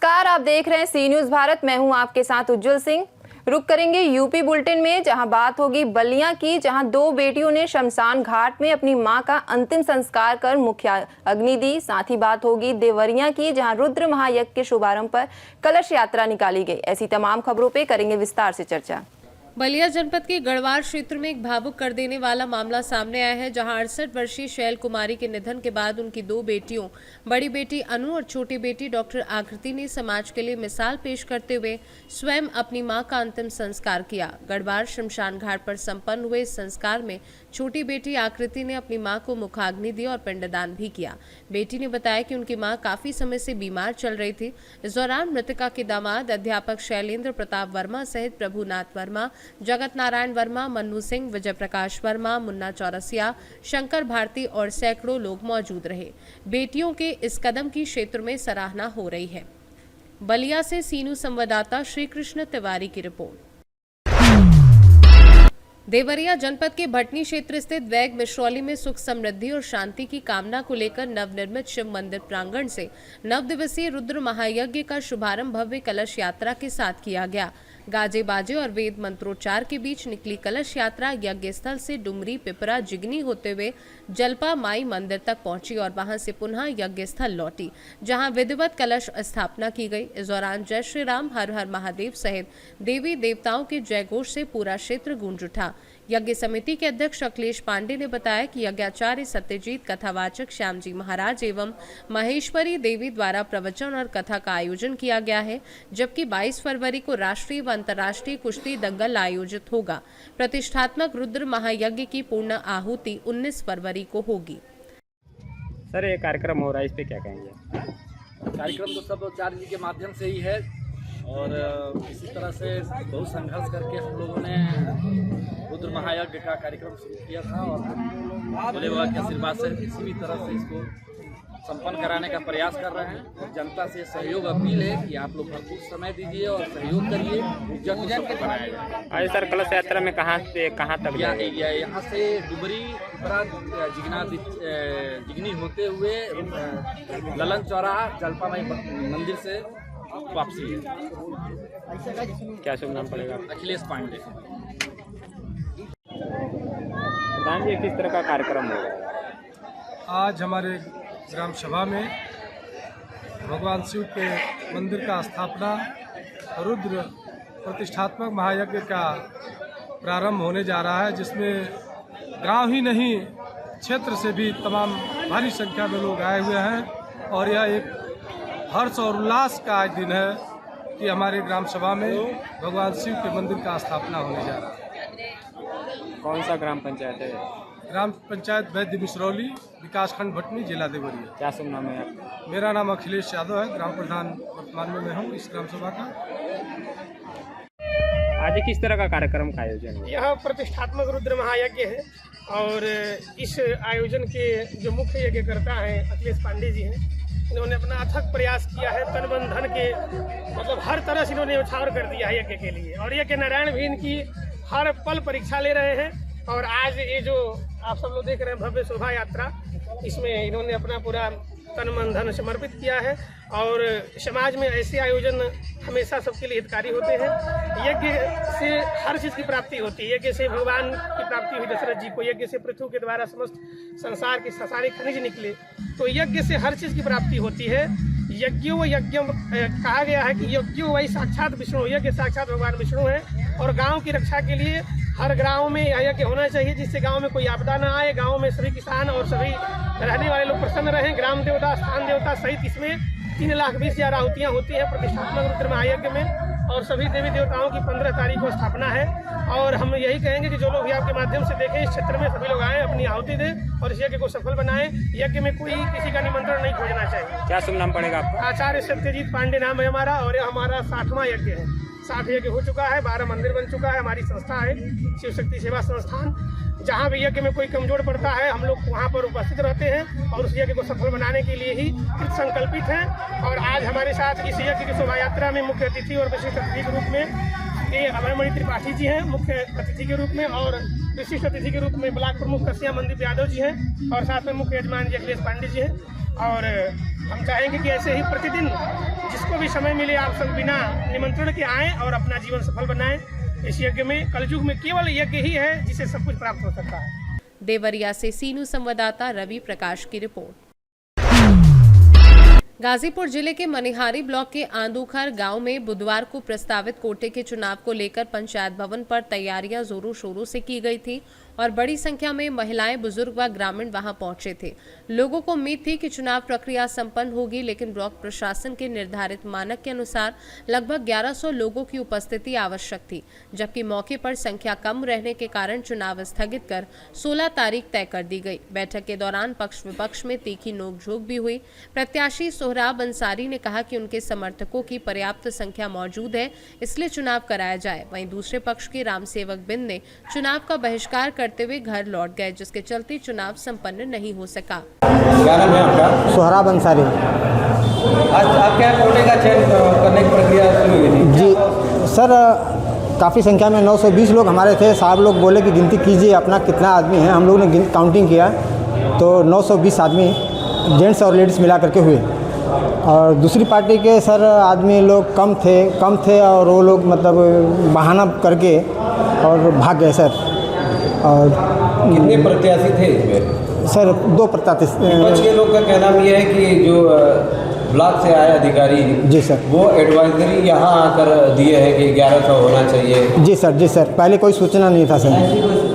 नमस्कार, आप देख रहे हैं सी न्यूज भारत। मैं हूं आपके साथ उज्जवल सिंह। रुक करेंगे यूपी बुलेटिन में, जहां बात होगी बलिया की, जहां दो बेटियों ने शमशान घाट में अपनी मां का अंतिम संस्कार कर मुख्य अग्नि दी। साथ ही बात होगी देवरिया की, जहां रुद्र महायज्ञ के शुभारंभ पर कलश यात्रा निकाली गई। ऐसी तमाम खबरों पे करेंगे विस्तार से चर्चा। बलिया जनपद के गढ़वाल क्षेत्र में एक भावुक कर देने वाला मामला सामने आया है, जहां 68 वर्षीय शैल कुमारी के निधन के बाद उनकी दो बेटियों, बड़ी बेटी अनु और छोटी बेटी डॉक्टर आकृति ने समाज के लिए मिसाल पेश करते हुए स्वयं अपनी मां का अंतिम संस्कार किया। गढ़वाल शमशान घाट पर संपन्न हुए इस संस्कार में छोटी बेटी आकृति ने अपनी मां को मुखाग्नि दी और पिंडदान भी किया। बेटी ने बताया कि उनकी मां काफी समय से बीमार चल रही थी। इस दौरान मृतका के दामाद अध्यापक शैलेंद्र प्रताप वर्मा सहित प्रभुनाथ वर्मा, जगत नारायण वर्मा, मन्नू सिंह, विजय प्रकाश वर्मा, मुन्ना चौरसिया, शंकर भारती और सैकड़ों लोग मौजूद रहे। बेटियों के इस कदम की क्षेत्र में सराहना हो रही है। बलिया से सीनू संवाददाता श्री कृष्ण तिवारी की रिपोर्ट। देवरिया जनपद के भटनी क्षेत्र स्थित वैग मिश्रौली में सुख समृद्धि और शांति की कामना को लेकर नवनिर्मित शिव मंदिर प्रांगण से 9 दिवसीय रुद्र महायज्ञ का शुभारंभ भव्य कलश यात्रा के साथ किया गया। गाजे बाजे और वेद मंत्रोच्चार के बीच निकली कलश यात्रा यज्ञ स्थल से डुमरी, पिपरा, जिगनी होते हुए जलपा माई मंदिर तक पहुंची और वहां से पुनः यज्ञ स्थल लौटी, जहां विधिवत कलश स्थापना की गई। इस दौरान जय श्री राम, हर हर महादेव सहित देवी देवताओं के जयघोष से पूरा क्षेत्र गूंज उठा। यज्ञ समिति के अध्यक्ष अखिलेश पांडे ने बताया कि यज्ञाचार्य सत्यजीत, कथावाचक श्यामजी महाराज एवं महेश्वरी देवी द्वारा प्रवचन और कथा का आयोजन किया गया है, जबकि 22 फरवरी को राष्ट्रीय व अंतर्राष्ट्रीय कुश्ती दंगल आयोजित होगा। प्रतिष्ठात्मक रुद्र महायज्ञ की पूर्ण आहुति 19 फरवरी को होगी। सर, ये कार्यक्रम हो रहा है, इस पे क्या कहेंगे? कार्यक्रम तो सब आचार्य जी के माध्यम से ही है और इसी तरह से बहुत संघर्ष करके हम लोगों ने रुद्र महायज्ञ का कार्यक्रम शुरू किया था और भोले बाबा के आशीर्वाद से किसी भी तरह से इसको संपन्न कराने का प्रयास कर रहे हैं। और जनता से सहयोग अपील है कि आप लोग भरपूर समय दीजिए और सहयोग करिए, यज्ञ को सफल बनाया जाए। आज सर, कलश यात्रा में कहाँ से कहाँ तक यहाँ से डुबरी, पिपरा, जिगनी होते हुए ललन चौराहा, जलपा माई मंदिर से वापसी है। क्या शुभ नाम पड़ेगा? अखिलेश पांडे। प्रधान जी, किस तरह का कार्यक्रम होगा? आज हमारे ग्राम सभा में भगवान शिव के मंदिर का स्थापना, रुद्र प्रतिष्ठात्मक महायज्ञ का प्रारंभ होने जा रहा है, जिसमें गांव ही नहीं क्षेत्र से भी तमाम भारी संख्या में लोग आए हुए हैं। और यह एक हर्ष और उल्लास का आज दिन है कि हमारे ग्राम सभा में भगवान शिव के मंदिर का स्थापना होने जा रहा है। कौन सा ग्राम पंचायत है? ग्राम पंचायत वैद्य मिश्रौली, विकासखंड भटनी, जिला देवरिया। क्या शुभ नाम है आपका? मेरा नाम अखिलेश यादव है, ग्राम प्रधान वर्तमान में मैं हूँ इस ग्राम सभा का। आज किस तरह का कार्यक्रम का आयोजन है? यह प्रतिष्ठात्मक रुद्र महायज्ञ है और इस आयोजन के जो मुख्य यज्ञकर्ता हैं अखिलेश पांडे जी हैं। इन्होंने अपना अथक प्रयास किया है, तन मन धन के मतलब हर तरह से इन्होंने उछावर कर दिया है यज्ञ के लिए। और यज्ञ नारायण भी इनकी हर पल परीक्षा ले रहे हैं। और आज ये जो आप सब लोग देख रहे हैं भव्य शोभा यात्रा, इसमें इन्होंने अपना पूरा तन मन धन समर्पित किया है। और समाज में ऐसे आयोजन हमेशा सबके लिए हितकारी होते हैं। यज्ञ से हर चीज़ की प्राप्ति होती है। यज्ञ से भगवान की प्राप्ति हुई दशरथ जी को, यज्ञ से पृथ्वी के द्वारा समस्त संसार के सारे खनिज निकले, तो यज्ञ से हर चीज़ की प्राप्ति होती है। यज्ञो यज्ञ कहा गया है कि यज्ञो वही साक्षात विष्णु, यज्ञ साक्षात भगवान विष्णु है। और गाँव की रक्षा के लिए हर गांव में यह यज्ञ होना चाहिए, जिससे गांव में कोई आपदा ना आए, गांव में सभी किसान और सभी रहने वाले लोग प्रसन्न रहें। ग्राम देवता, स्थान देवता सहित इसमें 3,20,000 आहुतियाँ होती हैं प्रतिष्ठात्मक रुद्र महायज्ञ में। और सभी देवी देवताओं की 15 तारीख को स्थापना है। और हम यही कहेंगे कि जो लोग भी आपके माध्यम से देखें, इस क्षेत्र में सभी लोग आएँ, अपनी आहुति दें और इस यज्ञ को सफल बनाएं। यज्ञ में कोई किसी का निमंत्रण नहीं खोजना चाहिए। क्या शुभ नाम पड़ेगा आपका? आचार्य सत्यजीत पांडे नाम है हमारा और यह हमारा 60वां यज्ञ है। 60 यज्ञ हो चुका है, 12 मंदिर बन चुका है। हमारी संस्था है शिव शक्ति सेवा संस्थान। जहाँ भी यज्ञ में कोई कमजोर पड़ता है, हम लोग वहाँ पर उपस्थित रहते हैं और उस यज्ञ को सफल बनाने के लिए ही कृत संकल्पित हैं। और आज हमारे साथ इस यज्ञ की शोभा यात्रा में मुख्य अतिथि और विशिष्ट अतिथि के रूप में ये अभयमणि त्रिपाठी जी हैं मुख्य अतिथि के रूप में, और विशिष्ट अतिथि के रूप में ब्लॉक प्रमुख कसिया मनदीप यादव जी हैं, और साथ में मुख्य यजमान जी अखिलेश पांडे जी हैं। और हम चाहेंगे कि ऐसे ही प्रतिदिन जिसको भी समय मिले आप सब बिना निमंत्रण के आएँ और अपना जीवन सफल बनाएं। इस यज्ञ में, कलयुग में केवल यज्ञ ही है जिसे सब कुछ प्राप्त हो सकता है। देवरिया से सी न्यूज़ संवाददाता रवि प्रकाश की रिपोर्ट। गाजीपुर जिले के मनिहारी ब्लॉक के आंदूखर गांव में बुधवार को प्रस्तावित कोटे के चुनाव को लेकर पंचायत भवन पर तैयारियां जोरों शोरों से की गई थी और बड़ी संख्या में महिलाएं, बुजुर्ग व ग्रामीण वहां पहुंचे थे। लोगों को उम्मीद थी कि चुनाव प्रक्रिया संपन्न होगी, लेकिन ब्लॉक प्रशासन के निर्धारित मानक के अनुसार लगभग 1100 लोगों की उपस्थिति आवश्यक थी, जबकि मौके पर संख्या कम रहने के कारण चुनाव स्थगित कर 16 तारीख तय कर दी गई। बैठक के दौरान पक्ष विपक्ष में तीखी नोकझोंक भी हुई। प्रत्याशी सोहराब अंसारी ने कहा कि उनके समर्थकों की पर्याप्त संख्या मौजूद है, इसलिए चुनाव कराया जाए। वहीं दूसरे पक्ष के रामसेवक बिंद ने चुनाव का बहिष्कार करते हुए घर लौट गए, जिसके चलते चुनाव संपन्न नहीं हो सका। क्या नाम है आपका? सोहराब अंसारी। आज आप क्या कोटे का चयन करने की प्रक्रिया शुरू हुई थी? जी सर, काफ़ी संख्या में 920 लोग हमारे थे। साहब लोग बोले कि गिनती कीजिए अपना कितना आदमी है। हम लोग ने काउंटिंग किया तो 920 आदमी जेंट्स और लेडीज़ मिला करके हुए। और दूसरी पार्टी के सर आदमी लोग कम थे और वो लोग मतलब बहाना करके और भाग गए सर। और कितने प्रत्याशी थे इसमें? सर 2 प्रत्याशी। विपक्ष के लोग का कहना ये है कि जो ब्लॉक से आए अधिकारी जी सर, वो एडवाइजरी यहाँ आकर दिए हैं कि 1100 होना चाहिए। जी सर। पहले कोई सूचना नहीं था सर।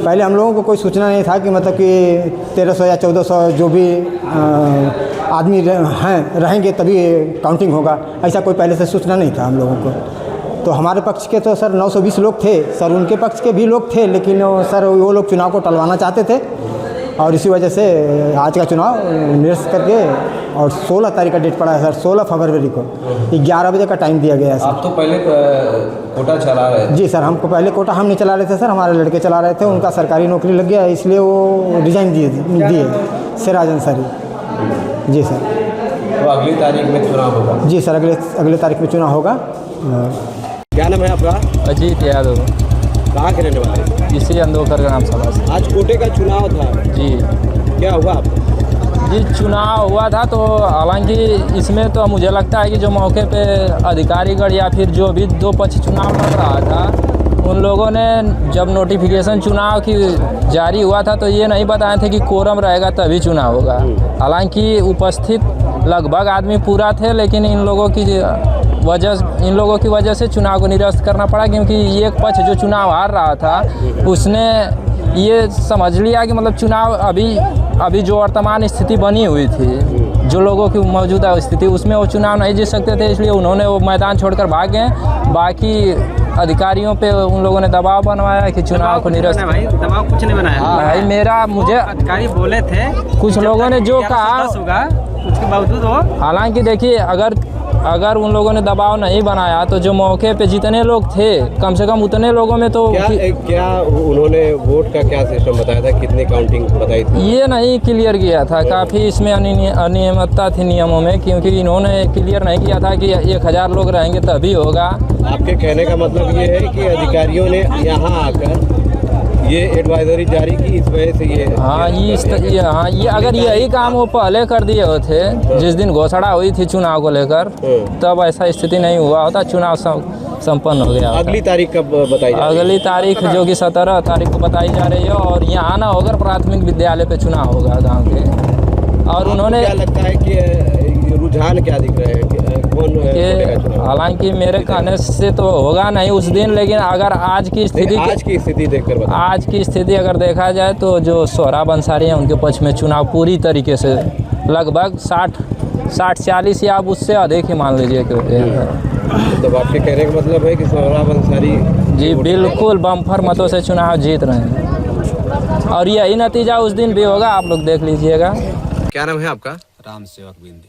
पहले हम लोगों को कोई सूचना नहीं था कि मतलब कि 1300 या 1400 जो भी आदमी रहेंगे तभी काउंटिंग होगा, ऐसा कोई पहले से सूचना नहीं था हम लोगों को। तो हमारे पक्ष के तो सर 920 लोग थे सर, उनके पक्ष के भी लोग थे, लेकिन सर वो लोग चुनाव को टलवाना चाहते थे और इसी वजह से आज का चुनाव निरस्त करके और 16 तारीख का डेट पड़ा है सर, 16 फरवरी को 11 बजे का टाइम दिया गया है सर। आप तो पहले कोटा चला रहे थे? जी सर, हमको पहले कोटा हम नहीं चला रहे थे सर, हमारे लड़के चला रहे थे। उनका सरकारी नौकरी लग गया, इसलिए वो रिजाइन दिए सिराज अंसारी। जी सर। तो अगली तारीख में चुनाव होगा? जी सर, अगले तारीख में चुनाव होगा। क्या नाम है आपका? अजीत यादव। कहाँ के रहने वाले? इसी अंदोखर ग्राम सभा से। आज कोटे का चुनाव था जी, क्या हुआ आपको? जी चुनाव हुआ था, तो हालांकि इसमें तो मुझे लगता है कि जो मौके पे अधिकारीगण या फिर जो भी 2 पक्ष चुनाव लड़ रहा था, उन लोगों ने जब नोटिफिकेशन चुनाव की जारी हुआ था तो ये नहीं बताए थे कि कोरम रहेगा तभी चुनाव होगा। हालांकि उपस्थित लगभग आदमी पूरा थे, लेकिन इन लोगों की वजह से चुनाव को निरस्त करना पड़ा, क्योंकि एक पक्ष जो चुनाव हार रहा था उसने ये समझ लिया कि मतलब चुनाव अभी जो वर्तमान स्थिति बनी हुई थी, जो लोगों की मौजूदा स्थिति, उसमें वो चुनाव नहीं जीत सकते थे, इसलिए उन्होंने वो मैदान छोड़कर भाग गए। बाकी अधिकारियों पे उन लोगों ने दबाव बनवाया कि चुनाव को निरस्त। भाई दबाव कुछ नहीं बनाया भाई, मुझे अधिकारी बोले थे, कुछ लोगों ने जो कहा होगा उसके बावजूद हो। हालांकि देखिए, अगर उन लोगों ने दबाव नहीं बनाया तो जो मौके पे जितने लोग थे, कम से कम उतने लोगों में तो क्या उन्होंने वोट का क्या सिस्टम बताया था, कितनी काउंटिंग बताई थी? ये नहीं क्लियर किया था। काफ़ी इसमें अनियमितता थी नियमों में, क्योंकि इन्होंने क्लियर नहीं किया था कि 1000 लोग रहेंगे तभी होगा। आपके कहने का मतलब ये है कि अधिकारियों ने यहाँ आकर ये एडवाइजरी जारी की, इस वजह से ये अगर यही काम वो पहले कर दिए होते, जिस दिन घोषणा हुई थी चुनाव को लेकर, तब ऐसा स्थिति नहीं हुआ होता, चुनाव संपन्न हो गया। अगली तारीख कब बताई? अगली तारीख जो कि 17 तारीख को बताई जा रही है, और यहाँ आना होगा प्राथमिक विद्यालय पे चुनाव होगा गाँव के। और उन्होंने क्या लगता है कि रुझान क्या दिख रहे हैं, कौन? हालांकि मेरे कहने से तो होगा नहीं उस दिन, लेकिन अगर आज की स्थिति देखकर बताएं। आज की स्थिति अगर देखा जाए तो जो सोहराब अंसारी हैं उनके पक्ष में चुनाव पूरी तरीके से लगभग 60-40 या आप उससे अधिक ही मान लीजिए कि तो आपके कहने का मतलब है कि सोहराब अंसारी जी बिल्कुल बम्पर मतों से चुनाव जीत रहे हैं, और यही नतीजा उस दिन भी होगा, आप लोग देख लीजिएगा। क्या नाम है आपका? रामसेवक बिंद।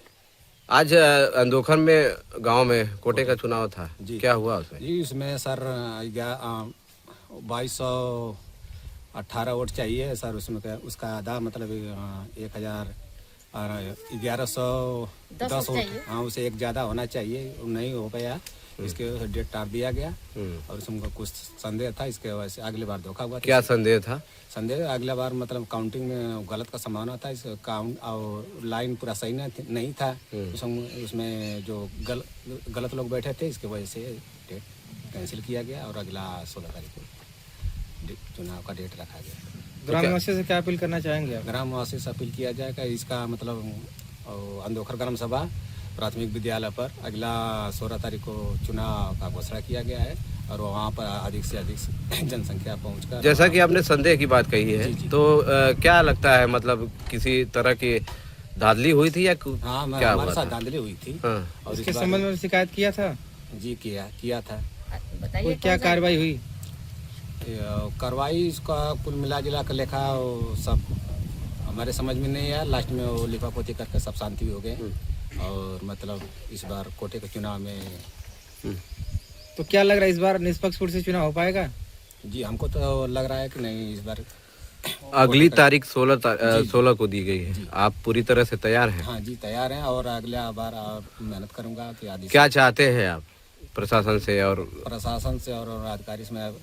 आज अंदोखर में गांव में कोटे का चुनाव था जी, क्या हुआ उसमें? जी उसमें सर 2218 वोट चाहिए सर, उसमें उसका आधा मतलब 1110 वोट, हाँ उसे एक ज़्यादा होना चाहिए, नहीं हो पाया, इसके वजह से डेट टार दिया गया और इसमें कुछ संदेह था, इसके वजह से अगली बार धोखा हुआ। क्या संदेह था? संदेह अगला बार मतलब काउंटिंग में गलत का संभावना था, इस काउंट और लाइन पूरा सही नहीं था, उसमें जो गलत लोग बैठे थे, इसके वजह से डेट कैंसिल किया गया और अगला 16 तारीख को चुनाव का डेट रखा गया। ग्रामवासी से क्या अपील करना चाहेंगे? ग्रामवासी से अपील किया जाएगा इसका मतलब अंधोखर ग्राम सभा प्राथमिक विद्यालय पर अगला 16 तारीख को चुनाव का घोषणा किया गया है और वहाँ पर अधिक से अधिक जनसंख्या पहुँचकर, जैसा कि आपने संदेह की बात कही है, तो क्या लगता है मतलब किसी तरह की धांधली हुई थी या हाँ हमारे साथ धांधली हुई थी। और इसके संबंध में शिकायत किया था? जी किया था। कोई क्या कार्रवाई हुई? कार्रवाई इसका कुल मिला जुला कर लेखा सब हमारे समझ में नहीं आया। लास्ट में वो लिपापोती करके सब शांति हो गए और मतलब इस बार कोटे के चुनाव में तो क्या लग रहा है इस बार निष्पक्ष रूप से चुनाव हो पाएगा? जी हमको तो लग रहा है कि नहीं, इस बार अगली तारीख 16 को दी गई है। आप पूरी तरह से तैयार हैं? हाँ जी तैयार हैं और अगला बार मेहनत करूंगा कि आदि। क्या चाहते हैं आप प्रशासन से और अधिकारी में?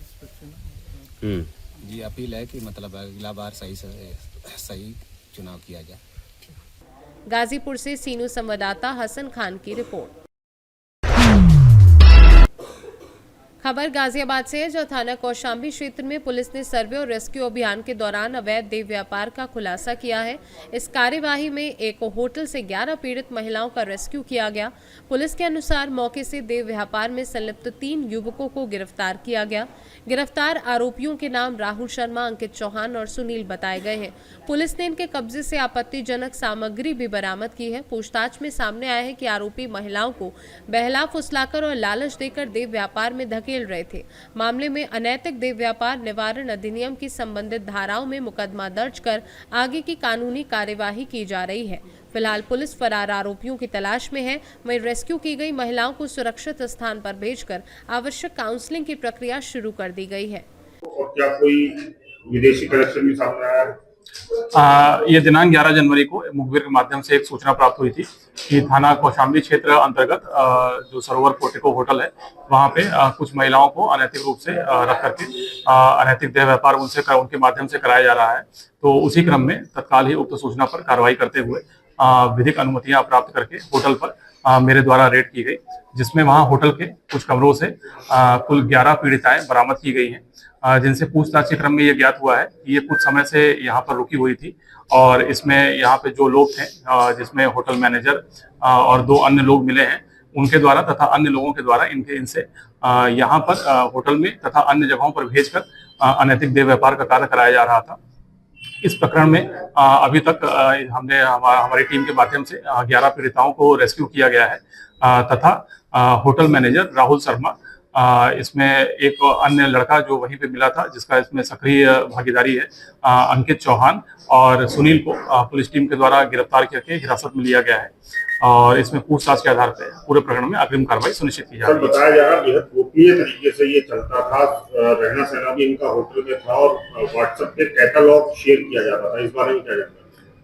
जी अपील है कि मतलब अगला बार सही चुनाव किया जाए। गाजीपुर से सीनू संवाददाता हसन खान की रिपोर्ट। खबर गाजियाबाद से है, जो थाना कौशाम्बी क्षेत्र में पुलिस ने सर्वे और रेस्क्यू अभियान के दौरान अवैध देह व्यापार का खुलासा किया है। इस कार्यवाही में एक होटल से 11 पीड़ित महिलाओं का रेस्क्यू किया गया। पुलिस के अनुसार मौके से देह व्यापार में संलिप्त 3 युवकों को गिरफ्तार किया गया। गिरफ्तार आरोपियों के नाम राहुल शर्मा, अंकित चौहान और सुनील बताए गए हैं। पुलिस ने इनके कब्जे से आपत्तिजनक सामग्री भी बरामद की है। पूछताछ में सामने आया है कि आरोपी महिलाओं को बहला फुसलाकर और लालच देकर देह व्यापार में धकेल रहे थे। मामले में अनैतिक देह व्यापार निवारण अधिनियम की संबंधित धाराओं में मुकदमा दर्ज कर आगे की कानूनी कार्यवाही की जा रही है। फिलहाल पुलिस फरार आरोपियों की तलाश में है। वहीं रेस्क्यू की गई महिलाओं को सुरक्षित स्थान पर भेजकर आवश्यक काउंसलिंग की प्रक्रिया शुरू कर दी गई है। और क्या कोई विदेशी कनेक्शन भी सामने आया है? ये दिनांक 11 जनवरी को मुखबिर के माध्यम से एक सूचना प्राप्त हुई थी कि थाना कौशाम्बी क्षेत्र अंतर्गत जो सरोवर पोर्टिको होटल है, वहां पे कुछ महिलाओं को अनैतिक रूप से रख करके अनैतिक देह व्यापार उनके माध्यम से कराया जा रहा है। तो उसी क्रम में तत्काल ही उक्त सूचना पर कार्रवाई करते हुए विधिक अनुमतियां प्राप्त करके होटल पर मेरे द्वारा रेड की गई, जिसमें वहां होटल के कुछ कमरों से कुल 11 पीड़िताएं बरामद की गई हैं, जिनसे पूछताछ के क्रम में ये ज्ञात हुआ है कि ये कुछ समय से यहाँ पर रुकी हुई थी और इसमें यहाँ पे जो लोग थे, जिसमें होटल मैनेजर और 2 अन्य लोग मिले हैं, उनके द्वारा तथा अन्य लोगों के द्वारा इनसे यहाँ पर होटल में तथा अन्य जगहों पर भेजकर अनैतिक देह व्यापार का कार्य कराया जा रहा था। इस प्रकरण में अभी तक हमने हमारी टीम के माध्यम से 11 पीड़िताओं को रेस्क्यू किया गया है तथा होटल मैनेजर राहुल शर्मा, इसमें एक अन्य लड़का जो वहीं पे मिला था जिसका इसमें सक्रिय भागीदारी है, अंकित चौहान और सुनील को पुलिस टीम के द्वारा गिरफ्तार करके हिरासत में लिया गया है और इसमें पूछताछ के आधार पर पूरे प्रकरण में अग्रिम कार्रवाई सुनिश्चित की जा रही है। बताया जा रहा है बेहद गोपनीय तरीके से ये चलता था, रहना सहना भी इनका होटल में था और व्हाट्सएप पे कैटलॉग शेयर किया जाता था। इस बारे में क्या जानते हैं?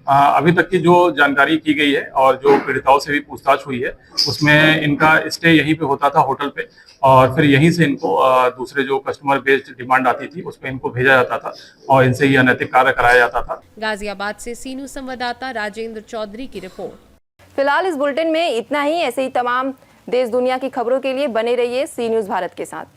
अभी तक की जो जानकारी की गई है और जो पीड़िताओं से भी पूछताछ हुई है, उसमें इनका स्टे यहीं पे होता था होटल पे और फिर यहीं से इनको दूसरे जो कस्टमर बेस्ड डिमांड आती थी उस पर इनको भेजा जाता था और इनसे ये अनैतिक कार्य कराया जाता था। गाजियाबाद से सीनू संवाददाता राजेंद्र चौधरी की रिपोर्ट। फिलहाल इस बुलेटिन में इतना ही। ऐसे ही तमाम देश दुनिया की खबरों के लिए बने रहिए सी न्यूज़ भारत के साथ।